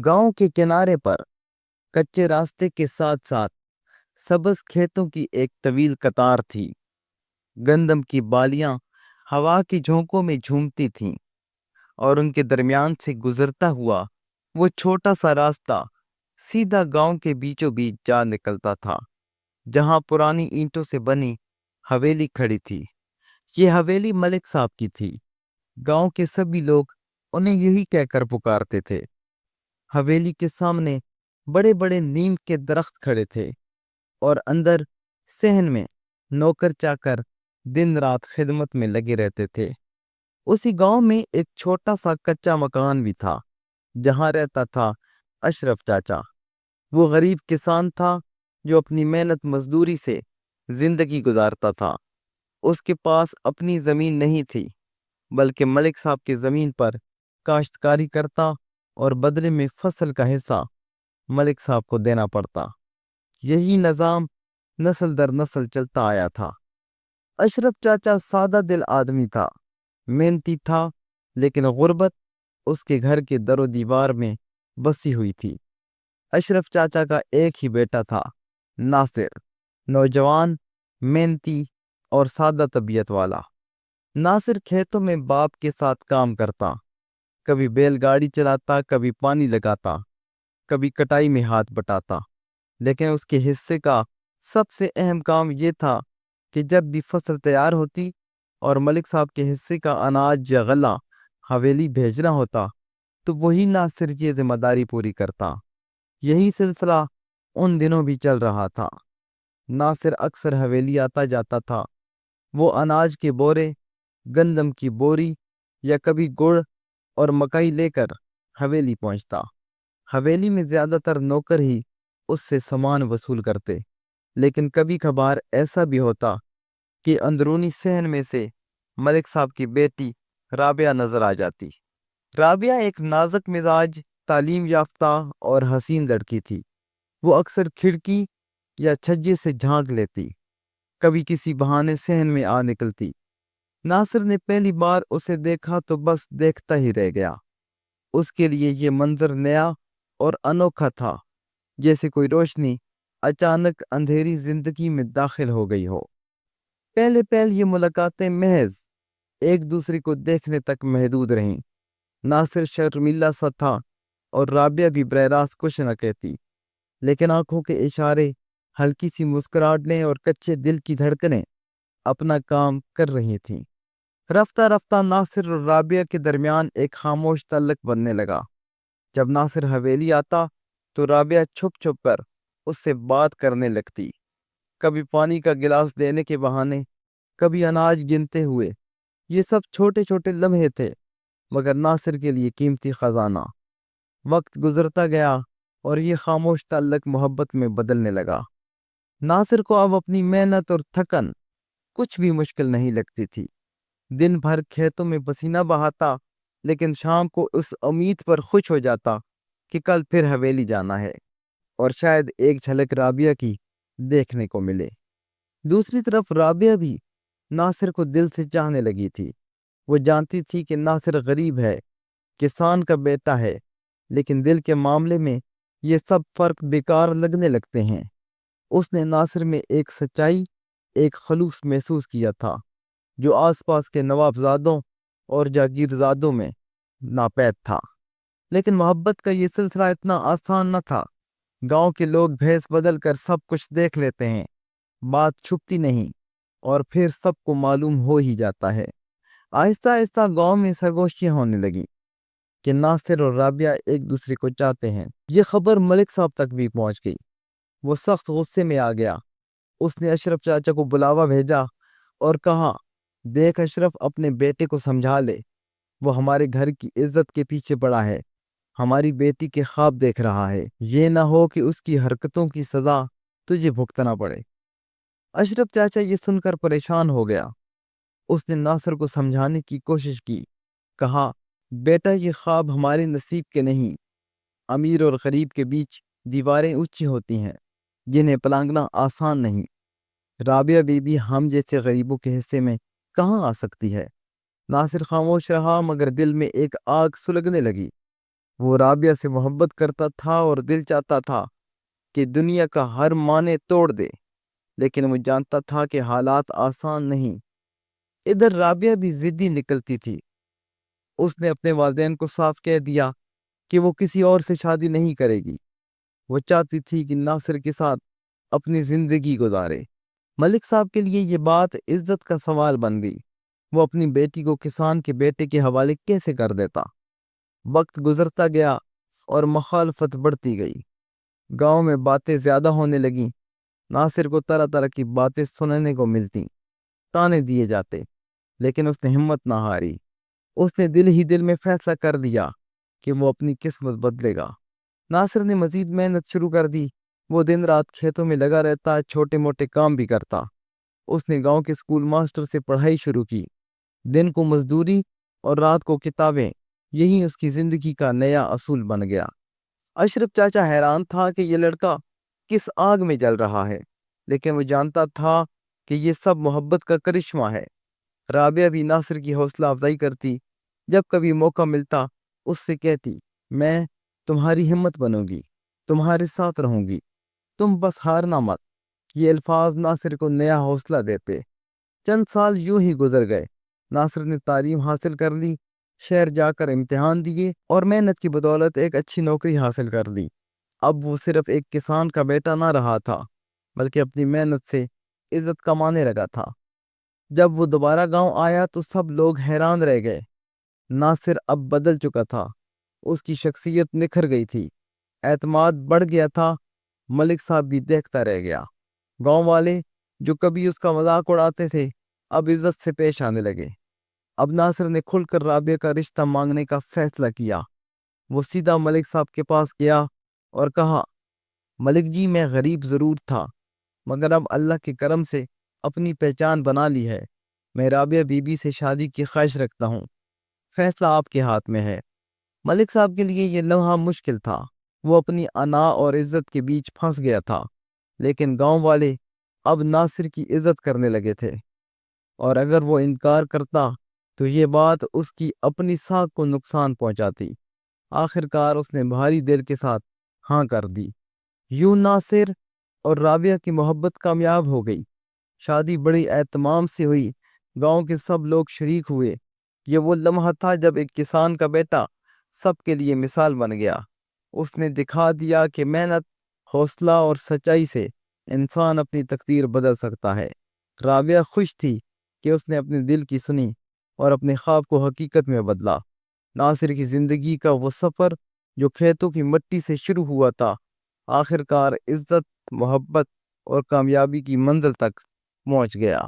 गांव के किनारे पर कच्चे रास्ते के साथ साथ सब्ज खेतों की एक तवील कतार थी। गंदम की बालियां हवा की झोंकों में झूमती थीं और उनके दरमियान से गुजरता हुआ वो छोटा सा रास्ता सीधा गांव के बीचों बीच जा निकलता था, जहां पुरानी ईंटों से बनी हवेली खड़ी थी। ये हवेली मलिक साहब की थी। गांव के सभी लोग उन्हें यही कहकर पुकारते थे। हवेली के सामने बड़े बड़े नीम के दरख्त खड़े थे और अंदर सहन में नौकर चाकर दिन रात खिदमत में लगे रहते थे। उसी गांव में एक छोटा सा कच्चा मकान भी था, जहां रहता था अशरफ चाचा। वो गरीब किसान था जो अपनी मेहनत मजदूरी से जिंदगी गुजारता था। उसके पास अपनी जमीन नहीं थी, बल्कि मलिक साहब की जमीन पर काश्तकारी करता और बदले में फसल का हिस्सा मलिक साहब को देना पड़ता। यही निजाम नस्ल दर नस्ल चलता आया था। अशरफ चाचा सादा दिल आदमी था, मेहनती था, लेकिन गुर्बत उसके घर के दरो दीवार में बसी हुई थी। अशरफ चाचा का एक ही बेटा था, नासिर। नौजवान, मेहनती और सादा तबीयत वाला। नासिर खेतों में बाप के साथ काम करता, कभी बैलगाड़ी चलाता, कभी पानी लगाता, कभी कटाई में हाथ बटाता। लेकिन उसके हिस्से का सबसे अहम काम यह था कि जब भी फसल तैयार होती और मलिक साहब के हिस्से का अनाज या गला हवेली भेजना होता, तो वही नासिर ये जिम्मेदारी पूरी करता। यही सिलसिला उन दिनों भी चल रहा था। नासिर अक्सर हवेली आता जाता था। वो अनाज के बोरे, गंदम की बोरी या कभी गुड़ और मकई लेकर हवेली पहुंचता। हवेली में ज्यादातर नौकर ही उससे सामान वसूल करते, लेकिन कभी कभार ऐसा भी होता कि अंदरूनी सहन में से मलिक साहब की बेटी राबिया नजर आ जाती। राबिया एक नाजुक मिजाज, तालीम याफ्ता और हसीन लड़की थी। वो अक्सर खिड़की या छज्जे से झांक लेती, कभी किसी बहाने सहन में आ निकलती। नासिर ने पहली बार उसे देखा तो बस देखता ही रह गया। उसके लिए ये मंजर नया और अनोखा था, जैसे कोई रोशनी अचानक अंधेरी जिंदगी में दाखिल हो गई हो। पहले पहल ये मुलाकातें महज एक दूसरे को देखने तक महदूद रहीं। नासिर शर्मिला सा था और राबिया भी बररास कुछ न कहती, लेकिन आंखों के इशारे, हल्की सी मुस्कुराहटें और कच्चे दिल की धड़कनें अपना काम कर रही थीं। रफ्ता रफ्ता नासिर और राबिया के दरमियान एक खामोश ताल्लुक बनने लगा। जब नासिर हवेली आता तो राबिया छुप छुप कर उससे बात करने लगती, कभी पानी का गिलास देने के बहाने, कभी अनाज गिनते हुए। ये सब छोटे छोटे लम्हे थे, मगर नासिर के लिए कीमती खजाना। वक्त गुजरता गया और ये खामोश ताल्लुक मोहब्बत में बदलने लगा। नासिर को अब अपनी मेहनत और थकन कुछ भी मुश्किल नहीं लगती थी। दिन भर खेतों में पसीना बहाता, लेकिन शाम को उस उम्मीद पर खुश हो जाता कि कल फिर हवेली जाना है और शायद एक झलक राबिया की देखने को मिले। दूसरी तरफ राबिया भी नासिर को दिल से चाहने लगी थी। वो जानती थी कि नासिर गरीब है, किसान का बेटा है, लेकिन दिल के मामले में ये सब फर्क बेकार लगने लगते हैं। उसने नासिर में एक सच्चाई, एक खलूस महसूस किया था, जो आसपास के नवाबजादों और जागीरजादों में नापैद था। लेकिन मोहब्बत का ये सिलसिला इतना आसान न था। गांव के लोग भेस बदल कर सब कुछ देख लेते हैं, बात छुपती नहीं और फिर सबको मालूम हो ही जाता है। आहिस्ता आहिस्ता गांव में सरगोशियां होने लगी कि नासिर और राबिया एक दूसरे को चाहते हैं। ये खबर मलिक साहब तक भी पहुंच गई। वो सख्त गुस्से में आ गया। उसने अशरफ चाचा को बुलावा भेजा और कहा, देख अशरफ, अपने बेटे को समझा ले। वो हमारे घर की इज्जत के पीछे पड़ा है, हमारी बेटी के ख्वाब देख रहा है। ये ना हो कि उसकी हरकतों की सजा तुझे भुगतना पड़े। अशरफ चाचा ये सुनकर परेशान हो गया। उसने नासिर को समझाने की कोशिश की। कहा, बेटा, ये ख्वाब हमारे नसीब के नहीं। अमीर और गरीब के बीच दीवारें ऊंची होती हैं, जिन्हें पलांगना आसान नहीं। राबिया बीबी हम जैसे गरीबों के हिस्से में कहाँ आ सकती है। नासिर खामोश रहा, मगर दिल में एक आग सुलगने लगी। وہ رابعہ سے محبت کرتا تھا اور دل چاہتا تھا کہ دنیا کا ہر معنی توڑ دے، لیکن وہ جانتا تھا کہ حالات آسان نہیں۔ ادھر رابعہ بھی ضدی نکلتی تھی۔ اس نے اپنے والدین کو صاف کہہ دیا کہ وہ کسی اور سے شادی نہیں کرے گی۔ وہ چاہتی تھی کہ ناصر کے ساتھ اپنی زندگی گزارے۔ ملک صاحب کے لیے یہ بات عزت کا سوال بن گئی۔ وہ اپنی بیٹی کو کسان کے بیٹے کے حوالے کیسے کر دیتا؟ وقت گزرتا گیا اور مخالفت بڑھتی گئی۔ گاؤں میں باتیں زیادہ ہونے لگیں۔ ناصر کو طرح طرح کی باتیں سننے کو ملتی، تانے دیے جاتے، لیکن اس نے ہمت نہ ہاری۔ اس نے دل ہی دل میں فیصلہ کر دیا کہ وہ اپنی قسمت بدلے گا۔ ناصر نے مزید محنت شروع کر دی۔ وہ دن رات کھیتوں میں لگا رہتا، چھوٹے موٹے کام بھی کرتا۔ اس نے گاؤں کے اسکول ماسٹر سے پڑھائی شروع کی۔ دن کو مزدوری اور رات کو کتابیں، یہی اس کی زندگی کا نیا اصول بن گیا۔ اشرف چاچا حیران تھا کہ یہ لڑکا کس آگ میں جل رہا ہے، لیکن وہ جانتا تھا کہ یہ سب محبت کا کرشمہ ہے۔ رابعہ بھی ناصر کی حوصلہ افزائی کرتی۔ جب کبھی موقع ملتا اس سے کہتی، میں تمہاری ہمت بنوں گی، تمہارے ساتھ رہوں گی، تم بس ہارنا مت۔ یہ الفاظ ناصر کو نیا حوصلہ دیتے۔ چند سال یوں ہی گزر گئے۔ ناصر نے تعلیم حاصل کر لی، شہر جا کر امتحان دیے اور محنت کی بدولت ایک اچھی نوکری حاصل کر لی۔ اب وہ صرف ایک کسان کا بیٹا نہ رہا تھا، بلکہ اپنی محنت سے عزت کمانے لگا تھا۔ جب وہ دوبارہ گاؤں آیا تو سب لوگ حیران رہ گئے۔ ناصر اب بدل چکا تھا۔ اس کی شخصیت نکھر گئی تھی، اعتماد بڑھ گیا تھا۔ ملک صاحب بھی دیکھتا رہ گیا۔ گاؤں والے جو کبھی اس کا مذاق اڑاتے تھے اب عزت سے پیش آنے لگے۔ اب ناصر نے کھل کر رابعہ کا رشتہ مانگنے کا فیصلہ کیا۔ وہ سیدھا ملک صاحب کے پاس گیا اور کہا، ملک جی، میں غریب ضرور تھا، مگر اب اللہ کے کرم سے اپنی پہچان بنا لی ہے۔ میں رابعہ بی بی سے شادی کی خواہش رکھتا ہوں۔ فیصلہ آپ کے ہاتھ میں ہے۔ ملک صاحب کے لیے یہ لمحہ مشکل تھا۔ وہ اپنی انا اور عزت کے بیچ پھنس گیا تھا، لیکن گاؤں والے اب ناصر کی عزت کرنے لگے تھے، اور اگر وہ انکار کرتا تو یہ بات اس کی اپنی ساکھ کو نقصان پہنچاتی۔ آخر کار اس نے بھاری دل کے ساتھ ہاں کر دی۔ یوں ناصر اور رابعہ کی محبت کامیاب ہو گئی۔ شادی بڑی اہتمام سے ہوئی، گاؤں کے سب لوگ شریک ہوئے۔ یہ وہ لمحہ تھا جب ایک کسان کا بیٹا سب کے لیے مثال بن گیا۔ اس نے دکھا دیا کہ محنت، حوصلہ اور سچائی سے انسان اپنی تقدیر بدل سکتا ہے۔ رابعہ خوش تھی کہ اس نے اپنے دل کی سنی اور اپنے خواب کو حقیقت میں بدلا۔ ناصر کی زندگی کا وہ سفر جو کھیتوں کی مٹی سے شروع ہوا تھا، آخر کار عزت، محبت اور کامیابی کی منزل تک پہنچ گیا۔